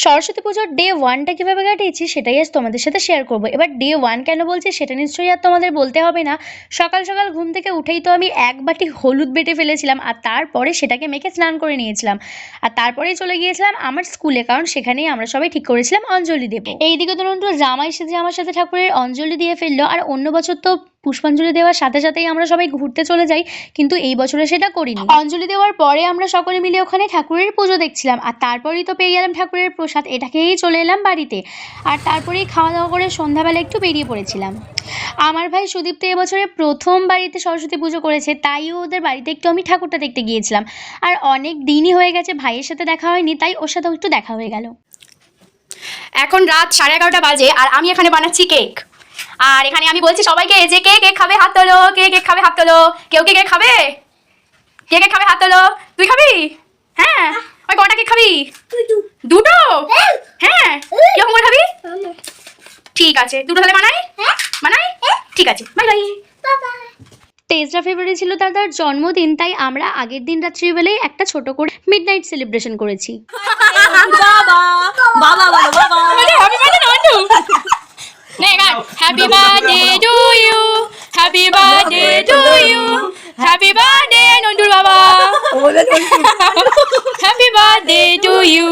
সরস্বতী পুজোর ডে 1টা কিভাবে কাটিয়েছি সেটাই আজ তোমাদের সাথে শেয়ার করব। এবার ডে 1 কেন বলছি সেটা নিশ্চয়ই আর তোমাদের বলতে হবে না। সকাল সকাল ঘুম থেকে উঠেই তো আমি এক বাটি হলুদ বেটে ফেলেছিলাম আর তারপরে সেটাকে মেখে স্নান করে নিয়েছিলাম। আর তারপরেই চলে গিয়েছিলাম আমার স্কুলে, কারণ সেখানেই আমরা সবাই ঠিক করেছিলাম অঞ্জলি দেবো। এইদিকে ধরুন জামাই সেজে আমার সাথে ঠাকুরের অঞ্জলি দিয়ে ফেললো, আর অন্য বছর তো পুষ্পাঞ্জলি দেওয়ার সাথে সাথেই আমরা সবাই ঘুরতে চলে যাই, কিন্তু এই বছরে সেটা করিনি। অঞ্জলি দেওয়ার পরে আমরা সকলে মিলে ওখানে ঠাকুরের পুজো দেখছিলাম, আর তারপরেই তো পেয়ে গেলাম ঠাকুরের প্রসাদ, এটা খেয়েই চলে এলাম বাড়িতে। আর তারপরেই খাওয়া দাওয়া করে সন্ধ্যাবেলা একটু বেরিয়ে পড়েছিলাম। আমার ভাই সুদীপ তো এবছরে প্রথম বাড়িতে সরস্বতী পুজো করেছে, তাই ওদের বাড়িতে একটু আমি ঠাকুরটা দেখতে গিয়েছিলাম। আর অনেক দিনই হয়ে গেছে ভাইয়ের সাথে দেখা হয়নি, তাই ওর সাথেও একটু দেখা হয়ে গেল। এখন রাত 11:30 বাজে আর আমি এখানে বানাচ্ছি কেক। আর এখানে আমি বলছি সবাইকে যে কে কেক খাবে হাত তোলো, কে কেক খাবে হাত তোলো। কেউ কে কেক খাবে? কে কেক খাবে হাত তোলো। তুই খাবি? হ্যাঁ। ওই কটা কেক খাবি? দুটো? হ্যাঁ। কিরকম করে খাবি? ঠিক আছে, দুটো তাহলে বানাই। বানাই, ঠিক আছে, বাই বাই। 23 ফেব্রুয়ারি ছিল দাদার জন্মদিন, তাই আমরা আগের দিন রাত্রিবেলায় একটা ছোট করে মিডনাইট সেলিব্রেশন করেছি। বাবা বাবা বলো বাবা। Happy birthday Nontu. নে গান। Happy birthday to you, happy birthday to you, happy birthday নন্টুর বাবা, হ্যাপি বার্থডে টু ইউ।